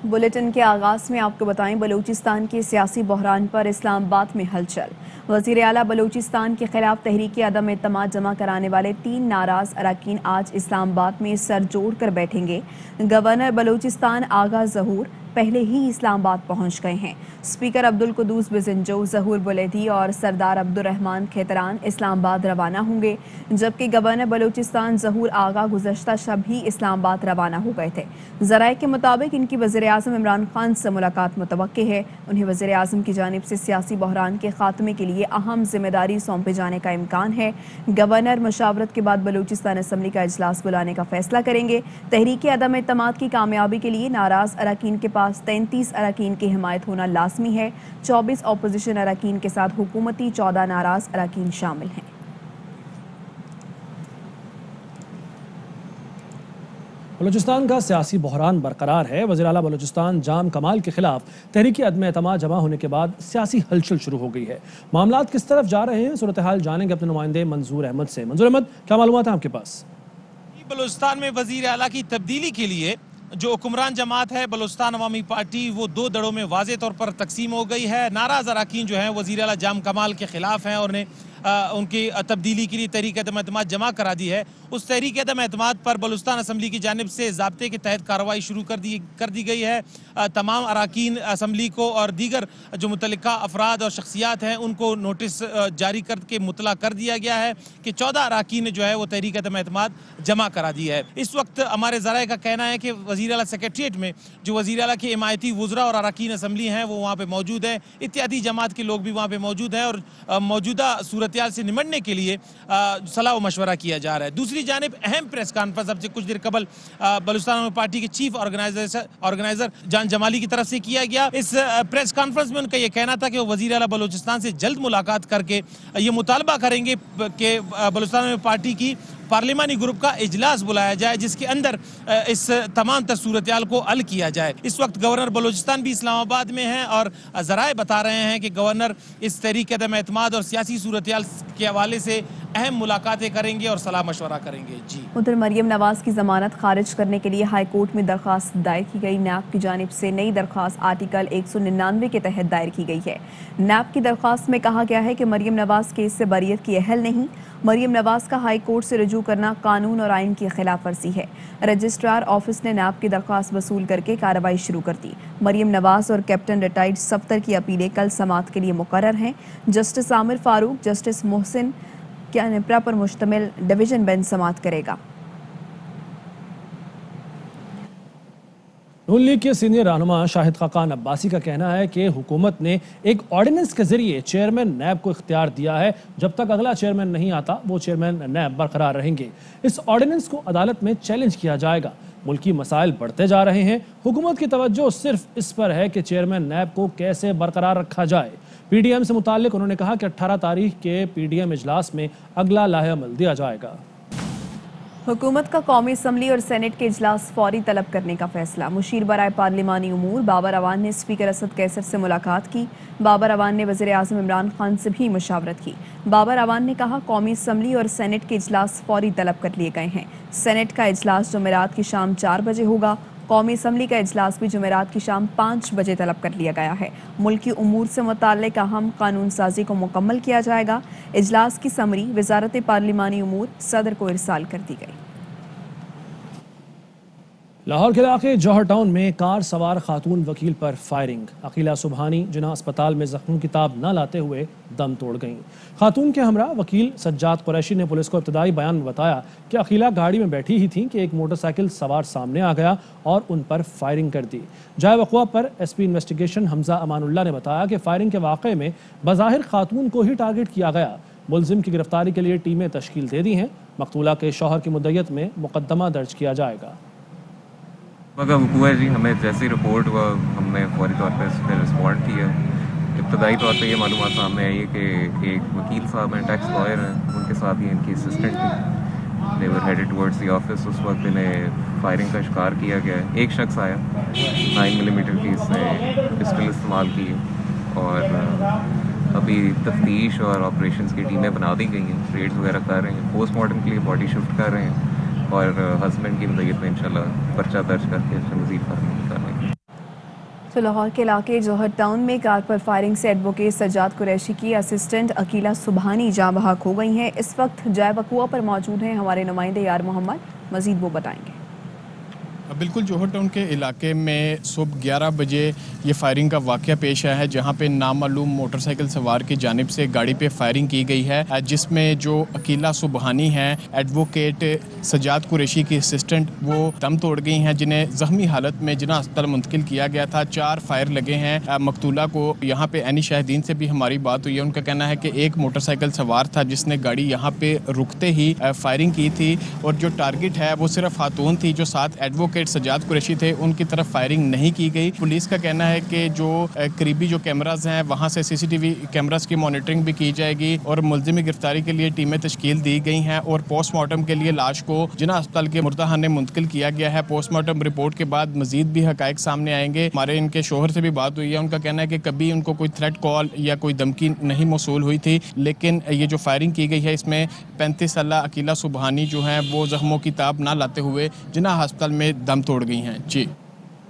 Bulletin के आगाज में आपको बताएं, बलूचिस्तान के सियासी बहरान पर इस्लामाबाद में हलचल। वजीर आला बलूचिस्तान के खिलाफ तहरीक अदम एतमाद जमा कराने वाले 3 नाराज अरकान आज इस्लामाबाद में सर जोड़ कर बैठेंगे। गवर्नर बलूचिस्तान आगा जहूर पहले ही इस्लामाबाद पहुंच गए हैं। स्पीकर अब्दुल कुदूस बिजंजो, जहूर बुलेदी और सरदार अब्दुर्रहमान खेतरान इस्लामाबाद रवाना होंगे, जबकि गवर्नर बलूचिस्तान जहूर आगा गुज़श्ता शब ही इस्लामाबाद रवाना हो गए थे। ज़राए के मुताबिक इनकी वज़ीर आज़म इमरान खान से मुलाकात मुतवक्के है। उन्हें वज़ीर आज़म की जानिब से सियासी बहरान के खात्मे के लिए अहम जिम्मेदारी सौंपे जाने का इम्कान है। गवर्नर मशावरत के बाद बलूचिस्तान असम्बली का इजलास बुलाने का फैसला करेंगे। तहरीक अदम एतमाद की कामयाबी के लिए नाराज अरकान के पास 33 अरकान की हिमायत होना लाजमी है। 24 अपोजिशन अरकान के साथ हुकूमती 14 नाराज अरकान शामिल हैं। बलूचिस्तान का सियासी बहरान बरकरार है। वज़ीर आला बलूचिस्तान जाम कमाल के खिलाफ तहरीक अदम एतमाद जमा होने के बाद सियासी हलचल शुरू हो गई है। मामलात किस तरफ जा रहे हैं, सूरत हाल जानेंगे अपने नुमाइंदे मंजूर अहमद से। मंजूर अहमद, क्या मालूमात है आपके पास? बलूचिस्तान में वज़ीर आला की तब्दीली के लिए जो हुक्मरान जमात है बलूचिस्तान अवामी पार्टी, वो 2 दड़ों में वाज़े तौर पर तकसीम हो गई है। नाराज़ अरकान जो हैं वज़ीर आला जाम कमाल के खिलाफ हैं और उन्हें उनकी तब्दीली के लिए तहरीक अदम एतमाद जमा करा दी है। उस तहरीक अदम एतमाद पर बलूचिस्तान असम्बली की जानिब से ज़ाब्ते के तहत कार्रवाई शुरू कर दी गई है। तमाम अरकान असम्बली को और दीगर जो मुतल्लिका अफराद और शख्सियात हैं उनको नोटिस जारी करके मुतला कर दिया गया है कि 14 अरकान जो है वो तहरीक अदम एतमाद जमा करा दी है। इस वक्त हमारे ज़राए का कहना है कि वज़ीर आला सेक्रेटरीट में जो वज़ीर आला के हिमायती वज़रा और अरकान असम्बली हैं वो वहाँ पर मौजूद हैं। इत्यादी जमात के लोग भी वहाँ पर मौजूद हैं और मौजूदा सूरत से निमटने के लिए सलाह व मशवरा किया जा रहा है। दूसरी जानिब अहम प्रेस कॉन्फ्रेंस अब से कुछ देर कबल बलूचिस्तान पार्टी के चीफ ऑर्गेनाइजर जान जमाली की तरफ से किया गया। इस प्रेस कॉन्फ्रेंस में उनका यह कहना था कि वो वज़ीर आला बलूचिस्तान से जल्द मुलाकात करके ये मुतालबा करेंगे कि बलूचिस्तान पार्टी की पार्लिमानी ग्रुप का इजलास बुलाया जाए जिसके अंदर इस तमाम सूरत को हल किया जाए। इस वक्त गवर्नर बलूचिस्तान भी इस्लामाबाद में हैं और ज़राए बता रहे हैं कि गवर्नर इस तहरीक अदम एतमाद और सियासी सूरत के हवाले से अहम मुलाकातें करेंगे और सलाह मशवरा करेंगे। जी, उधर मरियम नवाज की जमानत खारिज करने के लिए हाई कोर्ट में दरख्वास्त दायर की गई। नैब की जानिब से नई दरख्वास्त आर्टिकल 199 के तहत दायर की गई है। नैब की दरख्वास्त में कहा गया है कि मरियम नवाज केस से बरियत की अहल नहीं। मरियम नवाज का हाई कोर्ट से रुजू करना कानून और आइन की खिलाफ वर्जी है। रजिस्ट्रार ऑफिस ने नैब की दरख्वास्त वसूल करके कार्रवाई शुरू कर दी। मरियम नवाज और कैप्टन रिटायर्ड सफ्तर की अपीलें कल समाअत के लिए मुकर्रर हैं। जस्टिस आमिर फारूक, जस्टिस मोहसिन क्या निपरा पर मुश्तमिल डिवीजन बेंच समाअत करेगा। नून लीग के सीनियर रहनुमा शाहिद खाकान अब्बासी का कहना है कि हुकूमत ने एक ऑर्डिनेंस के जरिए चेयरमैन नैब को इख्तियार दिया है। जब तक अगला चेयरमैन नहीं आता वो चेयरमैन नैब बरकरार रहेंगे। इस ऑर्डिनेंस को अदालत में चैलेंज किया जाएगा। मुल्की मसाइल बढ़ते जा रहे हैं। हुकूमत की तवज्जो सिर्फ इस पर है कि चेयरमैन नैब को कैसे बरकरार रखा जाए। पीडीएम से मुताल्लिक उन्होंने कहा कि 18 तारीख के पीडीएम इजलास में अगला लाहेअमल दिया जाएगा। हुकूमत का कौमी असम्बली और सेनेट के इजलास फौरी तलब करने का फैसला। मुशीर बराए पार्लिमानी उमूर बाबर अवान ने स्पीकर असद कैसर से मुलाकात की। बाबर अवान ने वज़ीर आज़म इमरान खान से भी मुशावरत की। बाबर अवान ने कहा कौमी असम्बली और सेनेट के इजलास फौरी तलब कर लिए गए हैं। सेनेट का इजलास जुमेरात की शाम 4 बजे होगा। कौमी असम्बली का इजलास भी जुमेरात की शाम 5 बजे तलब कर लिया गया है। मुल्की उमूर से मुताल्लिक अहम कानून साजी को मुकम्मल किया जाएगा। इजलास की समरी वजारत पार्लिमानी उमूर सदर को इरसाल कर दी गई। लाहौर के इलाके जौहर टाउन में कार सवार खातून वकील पर फायरिंग। अकीला सुबहानी जिन्हें अस्पताल में जख्मों की ताब न लाते हुए दम तोड़ गईं। खातून के हमरा वकील सज्जाद कुरैशी ने पुलिस को इब्तदाई बयान में बताया कि अकीला गाड़ी में बैठी ही थी कि एक मोटरसाइकिल सवार सामने आ गया और उन पर फायरिंग कर दी। जाए वक़ुआ पर एसपी इन्वेस्टिगेशन हमजा अमानुल्लाह ने बताया कि फायरिंग के वाक़े में बज़ाहिर खातून को ही टारगेट किया गया। मुलजिम की गिरफ्तारी के लिए टीमें तश्कील दे दी हैं। मकतूला के शौहर की मुद्दत में मुकदमा दर्ज किया जाएगा। मगर हुआ है जी, हमें जैसी रिपोर्ट हुआ हमने फौरी तौर पर इस पर रिस्पॉन्ड किया। इब्तदाई तौर पे ये मालूमात सामने आई है कि एक वकील साहब हैं, टैक्स लॉयर हैं, उनके साथ ही इनकी असिस्टेंट थी। दे वर हेडेड टुवर्ड्स द ऑफिस। उस वक्त इन्हें फायरिंग का शिकार किया गया है। एक शख्स आया 9 मिलीमीटर की इसने पिस्टल इस्तेमाल की और अभी तफ्तीश और ऑपरेशंस की टीमें बना दी गई हैं। रेड्स वगैरह कर रहे हैं। पोस्टमार्टम के लिए बॉडी शिफ्ट कर रहे हैं और हस्बैंड की मदद में इंशाल्लाह पर्चा दर्ज करके इससे मज़ीद कार्रवाई करेंगे। तो लाहौर के इलाके जौहर टाउन में कार पर फायरिंग से एडवोकेट सज्जाद कुरैशी की असिस्टेंट अकीला सुबहानी जाँ बहक हो गई हैं। इस वक्त जय बकुआ पर मौजूद हैं हमारे नुमाइंदे यार मोहम्मद, मजीद वो बताएंगे। बिल्कुल जौहर टाउन के इलाके में सुबह 11 बजे ये फायरिंग का वाक़या पेश आया है, जहां पे नामालूम मोटरसाइकिल सवार की जानिब से गाड़ी पे फायरिंग की गई है, जिसमें जो अकीला सुबहानी है एडवोकेट सज्जाद कुरैशी की असिस्टेंट, वो दम तोड़ गई हैं, जिन्हें ज़ख्मी हालत में जिना अस्पताल मुंतकिल किया गया था। 4 फायर लगे हैं मकतूला को। यहाँ पे एनी शाहिदीन से भी हमारी बात हुई है, उनका कहना है कि एक मोटरसाइकिल सवार था जिसने गाड़ी यहाँ पे रुकते ही फायरिंग की थी, और जो टारगेट है वो सिर्फ खातून थी। जो साथ एडवोकेट सज्जाद कुरैशी थे उनकी तरफ फायरिंग नहीं की गई। पुलिस का कहना है कि जो करीबी जो कैमराज हैं वहां से सीसीटीवी कैमराज की मॉनिटरिंग भी की जाएगी, और मुलजिम गिरफ्तारी के लिए टीमें तश्कील दी गई हैं, और पोस्टमार्टम के लिए लाश को जिना अस्पताल के मुर्दाखाने मुंतकिल किया गया है। पोस्टमार्टम रिपोर्ट के बाद मजीद भी हकायक सामने आएंगे। हमारे इनके शोहर से भी बात हुई है, उनका कहना है कि कभी उनको कोई थ्रेट कॉल या कोई धमकी नहीं मौसूल हुई थी, लेकिन ये जो फायरिंग की गई है इसमें 35 साला अकीला सुबहानी जो है वो जख्मों की ताब ना लाते हुए जिना अस्पताल में दम तोड़ गई हैं। जी,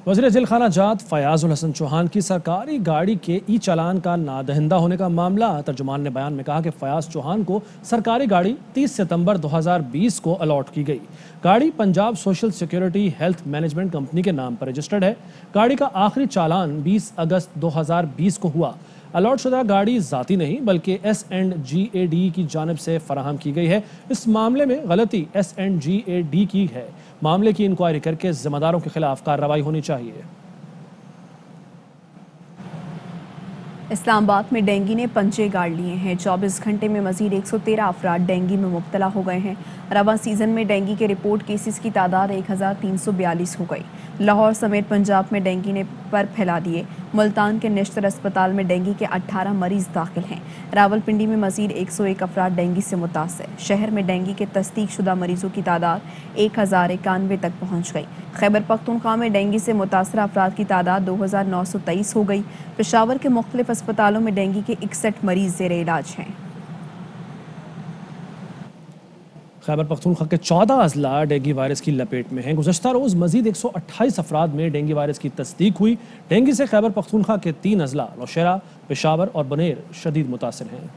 वज़ीर जिलखाना जात फयाजुल हसन चौहान की सरकारी गाड़ी के ई चालान का नादहिंदा होने का मामला। तर्जुमान ने बयान में कहा कि फयाज चौहान को सरकारी गाड़ी 30 सितंबर 2020 को अलॉट की गई। गाड़ी Punjab social security health management company के नाम पर रजिस्टर्ड है। गाड़ी का आखिरी चालान 20 अगस्त 2020 को हुआ। अलॉट शुदा गाड़ी ज़ाती नहीं बल्कि S&GAD की जानिब से फराहम की गई है। इस मामले में गलती S&GAD की है। मामले की इंक्वायरी करके जिम्मेदारों के खिलाफ कार्रवाई होनी चाहिए। इस्लामाबाद में डेंगू ने पंजे गाड़ लिए हैं। 24 घंटे में मजीद 113 अफराद डेंगू में मुब्तला हो गए हैं। रवा सीजन में डेंगू के रिपोर्ट केसेस की तादाद 1342 हो गई। लाहौर समेत पंजाब में डेंगू ने पर फैला दिए। मुल्तान के नेशनल अस्पताल में डेंगू के 18 मरीज दाखिल हैं। रावलपिंडी में मजीद 101 अफराद डेंगू से मुतासर। शहर में डेंगू के तस्दीक शुदा मरीजों की तादाद 1091 तक पहुँच गई। खैबर पख्तूनख्वा में डेंगू से मुतासर अफराद की तादाद 2923 हो गई। पेशावर के मुख्तलिफ अस्पतालों में डेंगू के 61 मरीज ज़ेर इलाज हैं। खैबर पख्तूनख्वा के 14 अजला डेंगू वायरस की लपेट में हैं। गुज़श्ता रोज़ मजीद 128 अफराद में डेंगू वायरस की तस्दीक हुई। डेंगू से खैबर पख्तूनख्वा के 3 अजला नौशेरा, पेशावर और बनेर शदीद मुतासिर हैं।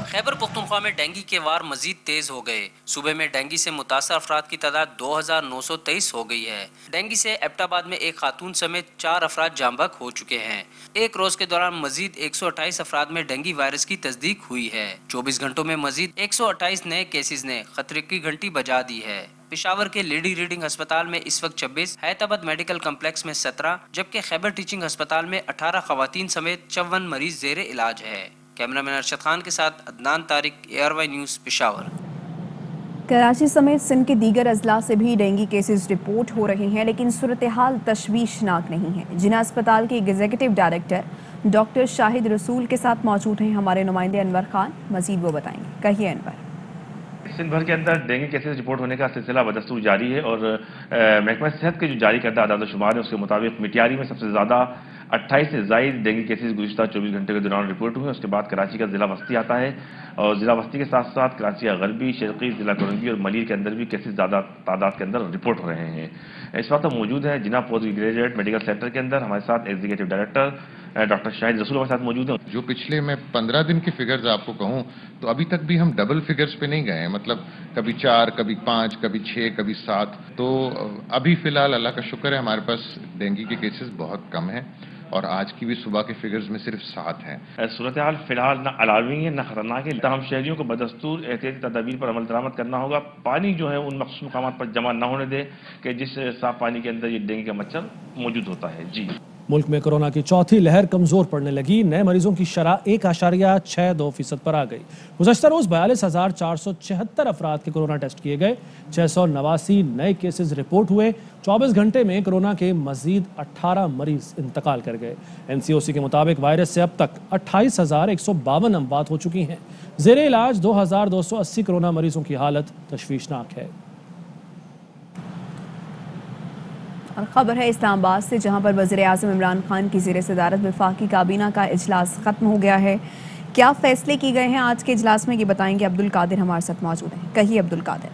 खैबर पख्तूनख्वा में डेंगू के वार मजीद तेज हो गए। सूबे में डेंगू से मुतासर अफराद की तादाद 2923 हो गई है। डेंगू से एबटाबाद में एक खातून समेत 4 अफराद जांबक हो चुके हैं। एक रोज के दौरान मजीद 128 अफराद में डेंगू वायरस की तस्दीक हुई है। 24 घंटों में मजीद 128 नए केसेस ने खतरे की घंटी बजा दी है। पेशावर के लेडी रीडिंग अस्पताल में इस वक्त 26, हैदराबाद मेडिकल कम्प्लेक्स में 17, जबकि खैबर टीचिंग अस्पताल में 18 खवातीन समेत 54 मरीज जेर इलाज है। कैमरामैन अरशद खान के साथ अदनान तारिक, ARY न्यूज़, पेशावर। कराची समेत सिंध के दीगर अजला से भी डेंगू केसेस रिपोर्ट हो रहे हैं, लेकिन सूरत हाल तशवीशनाक नहीं है। जिना अस्पताल के एग्जीक्यूटिव डायरेक्टर डॉक्टर शाहिद रसूल के साथ मौजूद हैं हमारे नुमाइंदे अनवर खान, मजीद वो बताएंगे। कहिए अनवर। सिंध भर के अंदर डेंगू केसेस रिपोर्ट होने का सिलसिला बदस्तूर जारी है, और महकमा सेहत के जो जारी करदा आदाद शुमार है उसके मुताबिक मिटियारी में सबसे ज़्यादा 28 से ज़ायद डेंगू केसेस गुज़िश्ता 24 घंटे के दौरान रिपोर्ट हुए। उसके बाद कराची का ज़िला वस्ती आता है, और ज़िला वस्ती के साथ साथ कराची का गरबी, शर्की, ज़िला कोरंगी और मलिर के अंदर भी केसेस ज़्यादा तादाद के अंदर रिपोर्ट हो रहे हैं। इस वक्त हम मौजूद हैं जिना पोस्ट ग्रेजुएट मेडिकल सेंटर के अंदर। हमारे साथ एग्जीक्यूटिव डायरेक्टर डॉक्टर शाहिद रसूल हमारे साथ मौजूद हैं। जो पिछले मैं 15 दिन की फिगर्स आपको कहूं तो अभी तक भी हम डबल फिगर्स पे नहीं गए हैं, मतलब कभी 4, कभी 5, कभी 6, कभी 7। तो अभी फिलहाल अल्लाह का शुक्र है हमारे पास डेंगू के केसेस बहुत कम हैं, और आज की भी सुबह के फिगर्स में सिर्फ 7 हैं। सूरत हाल फिलहाल न अलार्मिंग है न खतरनाक है। तमाम शहरियों को बदस्तूर एहतियाती तदाबीर पर अमल दरामद करना होगा। पानी जो है उन मखसूस मकाम पर जमा न होने दे कि जिस साफ पानी के अंदर ये डेंगू का मच्छर मौजूद होता है। जी, मुल्क में कोरोना की चौथी लहर कमजोर पड़ने लगी। नए मरीजों की शरह 1.62% पर आ गई। गुज़श्ता रोज 42,476 अफराद के कोरोना टेस्ट किए गए। 689 नए केसेस रिपोर्ट हुए। 24 घंटे में कोरोना के मजीद 18 मरीज इंतकाल कर गए। NCOC के मुताबिक वायरस से अब तक 28,152 अमवात हो चुकी हैं। जेर इलाज 2,280 कोरोना मरीजों की हालत तशवीशनाक है। और खबर है इस्लामाबाद से, जहां पर वज़ीर-ए-आज़म इमरान खान की ज़ेर सदारत वफाकी काबीना का इजलास ख़त्म हो गया है। क्या फैसले किए गए हैं आज के इजलास में, ये बताएंगे अब्दुल कादिर हमारे साथ मौजूद हैं। कहिए अब्दुल कादिर।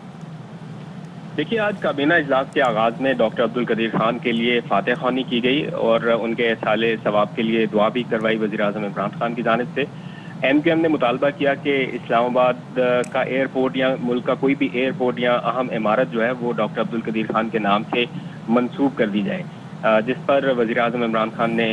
देखिए, आज काबीना इजलास के आगाज़ में डॉक्टर अब्दुल कदीर खान के लिए फातह ख्वानी की गई और उनके साले सवाब के लिए दुआ भी करवाई वज़ीर-ए-आज़म इमरान खान की जानिब से। MQM ने मुतालबा किया कि इस्लामाबाद का एयरपोर्ट या मुल्क का कोई भी एयरपोर्ट या अहम इमारत जो है वो डॉक्टर अब्दुल कदीर खान के नाम से मंसूब कर दी जाए, जिस पर वज़ीर-ए-आज़म इमरान खान ने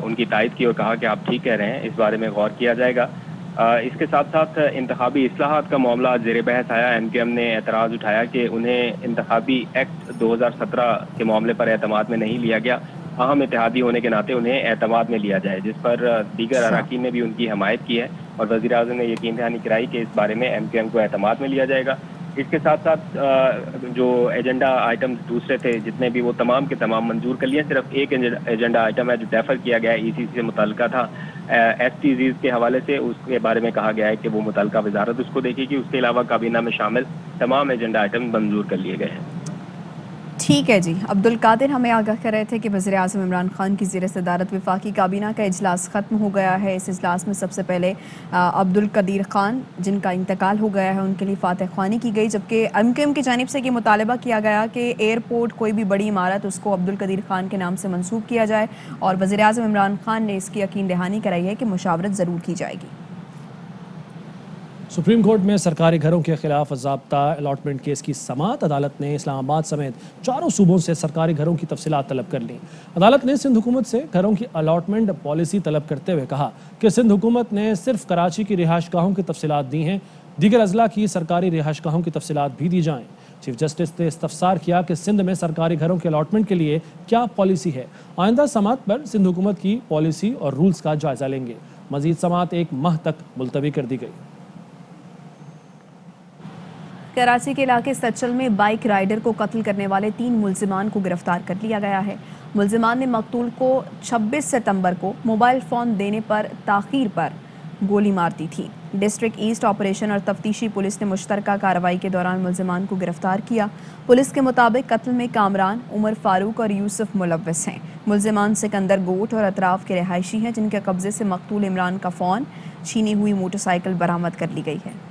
उनकी तायद की और कहा कि आप ठीक कह रहे हैं, इस बारे में गौर किया जाएगा। इसके साथ साथ इंतखाबी इस्लाहात का मामला ज़ेर बहस आया। MQM ने एतराज़ उठाया कि उन्हें इंतखाबी एक्ट 2017 के मामले पर एतमाद में नहीं लिया गया, अहम इत्तेहादी होने के नाते उन्हें एतमाद में लिया जाए, जिस पर दीगर अरकान ने भी उनकी हमायत की है और वज़ीर-ए-आज़म ने यकीन दहानी कराई कि इस बारे में MQM को एतमाद में लिया जाएगा। इसके साथ साथ जो एजेंडा आइटम्स दूसरे थे जितने भी, वो तमाम के तमाम मंजूर कर लिए। सिर्फ एक एजेंडा आइटम है जो डेफर किया गया है, ECC से मुतल्लिका था STZs के हवाले से, उसके बारे में कहा गया है कि वो मुतल्लिका वजारत उसको देखेगी। उसके अलावा काबीना में शामिल तमाम एजेंडा आइटम मंजूर कर लिए गए हैं। ठीक है जी। अब्दुल कादिर हमें आगाह कर रहे थे कि वज़ीर-ए-आज़म इमरान खान की ज़ेर सदारत वफाकी काबीना का इजलास ख़त्म हो गया है। इस इजलास में सबसे पहले अब्दुल कदीर खान जिनका इंतकाल हो गया है उनके लिए फातह ख्वानी की गई, जबकि MQM की जानिब से ये मुतालबा किया गया कि एयरपोर्ट कोई भी बड़ी इमारत उसको अब्दुल कदीर खान के नाम से मंसूब किया जाए और वज़ीर-ए-आज़म इमरान खान ने इसकी यकीन दहानी कराई है कि मुशावरत ज़रूर की जाएगी। सुप्रीम कोर्ट में सरकारी घरों के खिलाफ ज़ाब्ता अलॉटमेंट केस की समाअत अदालत ने इस्लामाबाद समेत 4 सूबों से सरकारी घरों की तफसीलात तलब कर ली। अदालत ने सिंध हुकूमत से घरों की अलॉटमेंट पॉलिसी तलब करते हुए कहा कि सिंध हुकूमत ने सिर्फ कराची की रिहाइशगाहों की तफसीलात दी हैं, दीगर अजला की सरकारी रिहाइशगाहों की तफसीलात भी दी जाएँ। चीफ जस्टिस ने इस्तफसार किया कि सिंध में सरकारी घरों के अलॉटमेंट के लिए क्या पॉलिसी है। आइंदा समाअत पर सिंध हुकूमत की पॉलिसी और रूल्स का जायजा लेंगे। मजीद समाअत 1 माह तक मुलतवी कर दी गई। कराची के इलाके सचल में बाइक राइडर को कत्ल करने वाले 3 मुल्जिमान को गिरफ्तार कर लिया गया है। मुल्जिमान ने मकतूल को 26 सितंबर को मोबाइल फ़ोन देने पर ताख़ीर पर गोली मार दी थी। डिस्ट्रिक्ट ईस्ट ऑपरेशन और तफ्तीशी पुलिस ने मुश्तरका कार्रवाई के दौरान मुल्जिमान को गिरफ्तार किया। पुलिस के मुताबिक कत्ल में कामरान, उमर फारूक और यूसुफ मुलव्वस हैं। मुल्जिमान सिकंदर गोट और अतराफ के रिहायशी हैं, जिनके कब्जे से मकतूल इमरान का फ़ोन, छीनी हुई मोटरसाइकिल बरामद कर ली गई है।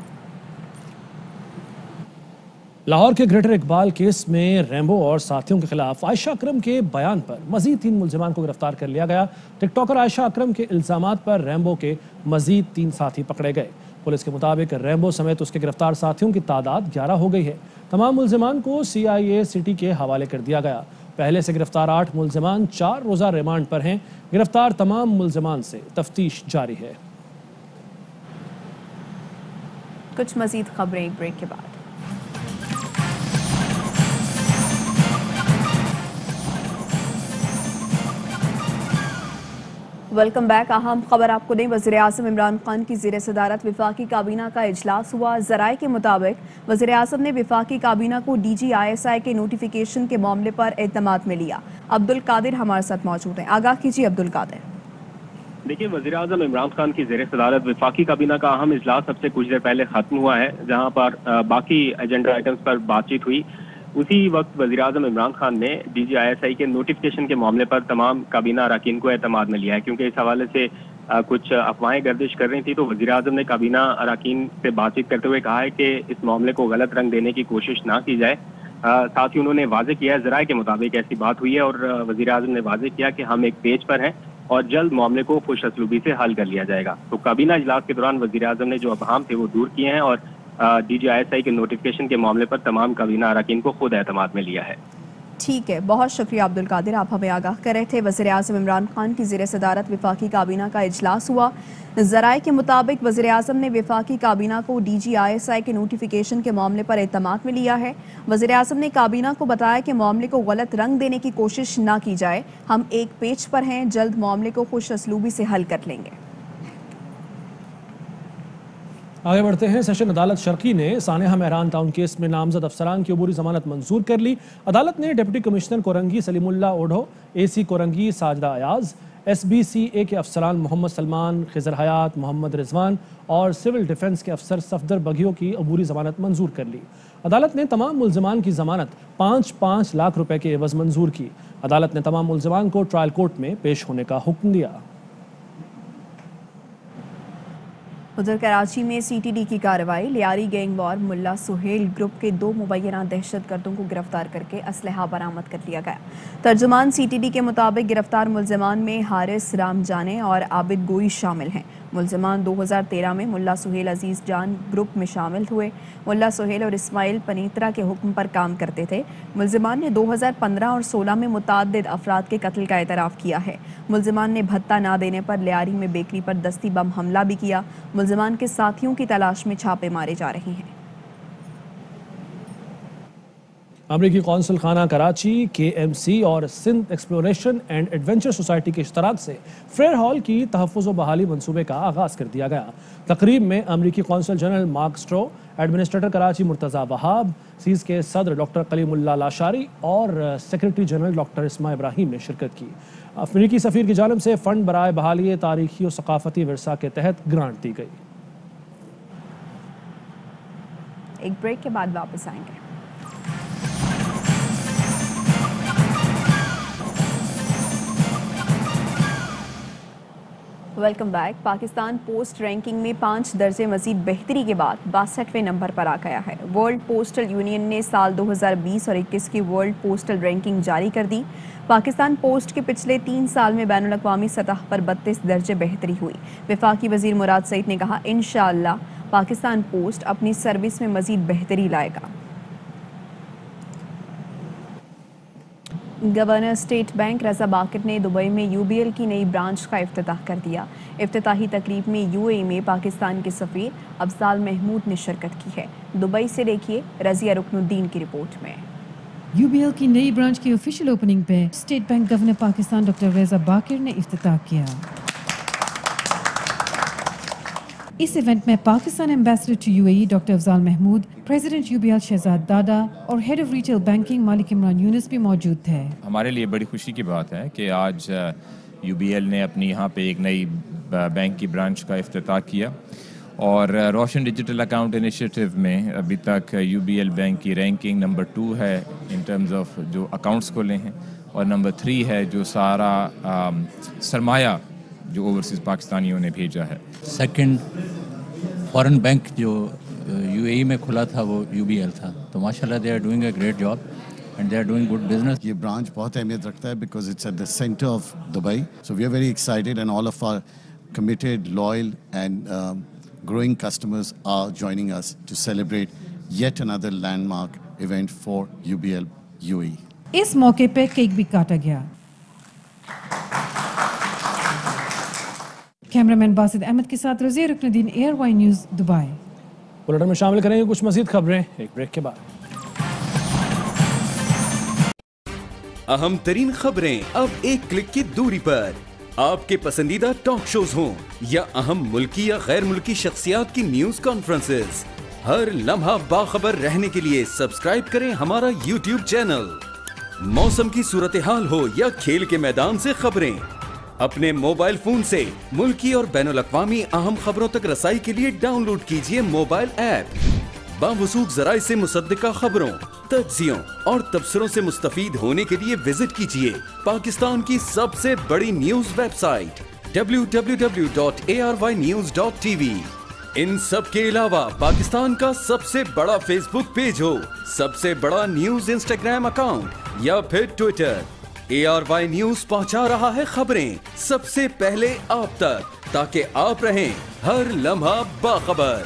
लाहौर के ग्रेटर इकबाल केस में रैम्बो और साथियों के खिलाफ आयशा अकरम के बयान पर मजीद 3 मुल्जिमान को गिरफ्तार कर लिया गया। टिकटॉकर आयशा अकरम के इल्जामात पर रैम्बो के मजीद 3 साथी पकड़े गए। पुलिस के मुताबिक रैम्बो समेत उसके गिरफ्तार साथियों की तादाद 11 हो गई है। तमाम मुल्जिमान को CIA सिटी के हवाले कर दिया गया। पहले से गिरफ्तार 8 मुल्जिमान 4 रोज़ा रिमांड पर हैं। गिरफ्तार तमाम मुल्जिमान से तफ्तीश जारी है। कुछ मजीद खबरें एक ब्रेक के बाद। Welcome back. अहम खबर आपको दें, वज़ीर-ए-आज़म इमरान खान की ज़ेर सदारत वफाकी काबीना का इजलास हुआ। ज़राए के मुताबिक वज़ीर-ए-आज़म ने वफाकी काबीना को DG ISI के नोटिफिकेशन के मामले पर एतमाद में लिया। अब्दुल कादिर हमारे साथ मौजूद हैं। आगाह कीजिए अब्दुल कादिर। देखिए, वज़ीर-ए-आज़म इमरान खान की ज़ेर सदारत वफाकी काबीना का अहम इजलास सबसे कुछ देर पहले खत्म हुआ है, जहाँ पर बाकी एजेंडा आइटम्स पर बातचीत हुई। उसी वक्त वज़ीर-ए-आज़म इमरान खान ने DG ISI के नोटिफिकेशन के मामले पर तमाम काबीना अरकान को एतमाद में लिया है, क्योंकि इस हवाले से कुछ अफवाहें गर्दिश कर रही थी। तो वज़ीर-ए-आज़म ने काबीना अरकान से बातचीत करते हुए कहा है कि इस मामले को गलत रंग देने की कोशिश ना की जाए। साथ ही उन्होंने वाज़ेह किया है, ज़राए के मुताबिक ऐसी बात हुई है और वज़ीर-ए-आज़म ने वाज़ेह किया कि हम एक पेज पर हैं और जल्द मामले को खुश असलूबी से हल कर लिया जाएगा। तो काबीना इजलास के दौरान वज़ीर-ए-आज़म ने जो अबहाम थे वो दूर किए हैं और DG ISI के नोटिफिकेशन के मामले पर तमाम काबीना अरकान को खुद एतमाद में लिया है। ठीक है, बहुत शुक्रिया अब्दुल कादिर, आप हमें आगाह कर रहे थे। वज़ीर-ए-आज़म इमरान खान की ज़ेर सदारत वफाकी काबीना का इजलास हुआ। ज़राए के मुताबिक वज़ीर-ए-आज़म ने वफाकी काबीना को DG ISI के नोटिफिकेशन के मामले पर एतमाद में लिया है। वज़ीर-ए-आज़म ने काबीना को बताया कि मामले को गलत रंग देने की कोशिश ना की जाए, हम एक पेज पर हैं, जल्द मामले को खुश असलूबी से हल कर लेंगे। आगे बढ़ते हैं। सेशन अदालत शर्की ने सानेहा मेहरान टाउन केस में नामजद अफसरान की अबूरी जमानत मंजूर कर ली। अदालत ने deputy commissioner Korangi Salimullah Odho, AC Korangi Sajida Ayaz, SBCA के अफसरान मोहम्मद सलमान, खिजर हयात, मोहम्मद रिजवान और सिविल डिफेंस के अफसर सफदर बगियो की अबूरी जमानत मंजूर कर ली। अदालत ने तमाम मुल्जिमान की जमानत 5-5 लाख रुपए के एवज मंजूर की। अदालत ने तमाम मुल्जिमान को ट्रायल कोर्ट में पेश होने का हुक्म दिया। उधर कराची में सीटीडी की कार्रवाई, लियारी गैंग वॉर मुल्ला सुहेल ग्रुप के 2 मुबैना दहशतगर्दों को गिरफ्तार करके असलहा बरामद कर लिया गया। तर्जुमान सीटीडी के मुताबिक गिरफ्तार मुल्जिमान में हारिस रामजाने और आबिद गोई शामिल हैं। मुल्जिमान 2013 में मुल्ला सुहेल अजीज जान ग्रुप में शामिल हुए। मुल्ला सुहेल और इस्माइल पनीत्रा के हुक्म पर काम करते थे। मुल्जिमान ने 2015 और 16 में मुताद्दिद अफराद के कत्ल का एतराफ़ किया है। मुल्जिमान ने भत्ता ना देने पर लियारी में बेकरी पर दस्ती बम हमला भी किया। मुल्जिमान के साथियों की तलाश में छापे मारे जा रहे हैं। अमरीकी कौंसल खाना कराची, KMC और Sindh exploration and adventure society के इश्तराक से फेयर हॉल की तहफ़्फ़ुज़ व बहाली मनसूबे का आगाज़ कर दिया गया। तकरीब में अमरीकी consul general mark स्ट्रो, administrator Karachi Murtaza Wahab, seize के सदर डॉक्टर कलीमुल्लाह लाशारी और सेक्रेटरी जनरल डॉक्टर इस्मा इब्राहिम ने शिरकत की। अमरीकी सफ़ीर की जानिब से फ़ंड बराए बहाली तारीखी और सकाफ़ती विरसा के तहत ग्रांट दी गई। एक ब्रेक के बाद वापस आएंगे। Welcome back. Pakistan post ranking में 5 दर्जे मजीद बेहतरी के बाद 62वें नंबर पर आ गया है। वर्ल्ड पोस्टल यूनियन ने साल 2020 और 21 की वर्ल्ड पोस्टल रैंकिंग जारी कर दी। पाकिस्तान पोस्ट के पिछले 3 साल में बैनुल अक़वामी सतह पर 32 दर्जे बेहतरी हुई। वफाकी वज़ीर मुराद सईद ने कहा, इंशाअल्लाह पाकिस्तान पोस्ट अपनी सर्विस में मजीद बेहतरी लाएगा। गवर्नर स्टेट बैंक रजा बाकिर ने दुबई में UBL की नई ब्रांच का इफ्तिताह कर दिया। इफ्तिताही तकरीब में UAE में पाकिस्तान के सफ़ीर अफजाल महमूद ने शिरकत की है। दुबई से देखिए रज़िया रुकनुद्दीन की रिपोर्ट में। UBL की नई ब्रांच की ऑफिशियल ओपनिंग पे State Bank governor Pakistan doctor Raza Baqir ने इफ्तिताह किया। इस इवेंट में Pakistan ambassador to UAE doctor Afzal Mahmood, president UBL Shahzad Dada और हेड ऑफ रिटेल बैंकिंग मालिक इमरान यूनुस भी मौजूद थे। हमारे लिए बड़ी खुशी की बात है कि आज UBL ने अपनी यहाँ पे एक नई बैंक की ब्रांच का इफ्तिताह किया और रोशन डिजिटल अकाउंट इनिशिएटिव में अभी तक UBL बैंक की रैंकिंग नंबर 2 है इन टर्म्स ऑफ जो अकाउंट्स खोले हैं और नंबर 3 है जो सारा सरमाया जो ओवरसीज़ पाकिस्तानियों ने भेजा है। सेकंड फॉरेन बैंक जो UAE में खुला था वो UBL था, तो माशाल्लाह they are doing a great job and they are doing good business. ये ब्रांच बहुत अहमियत रखता है because it's at the centre of Dubai, so we are very excited and all of our committed, loyal and growing customers are joining us to celebrate yet another landmark event for UBL UAE. इस मौके पे cake भी काटा गया। Cameraman Basit Ahmad के साथ Razia Ruknuddin, ARY news Dubai. Bulletin में शामिल करेंगे कुछ मजीद खबरें एक ब्रेक के बाद। अहम तरीन खबरें अब एक क्लिक की दूरी पर। आपके पसंदीदा टॉक शोज हों या अहम मुल्की या गैर मुल्की शख्सियात की न्यूज कॉन्फ्रेंसेस, हर लम्हा बाखबर रहने के लिए सब्सक्राइब करें हमारा YouTube चैनल। मौसम की सूरत हाल हो या खेल के मैदान से खबरें, अपने मोबाइल फोन से मुल्की और बैनुल अक़वामी अहम खबरों तक रसाई के लिए डाउनलोड कीजिए मोबाइल ऐप। बावसूख ज़राए से मुसद्दिका खबरों, तज्ज़ियों और तबसरों से मुस्तफ़ीद होने के लिए विजिट कीजिए पाकिस्तान की सबसे बड़ी न्यूज वेबसाइट www.arYnews.tv। इन सब के अलावा पाकिस्तान का सबसे बड़ा फेसबुक पेज हो, सबसे बड़ा न्यूज इंस्टाग्राम अकाउंट या फिर ट्विटर, ARY न्यूज पहुंचा रहा है खबरें सबसे पहले आप तक, ताकि आप रहें हर लम्हा बाखबर।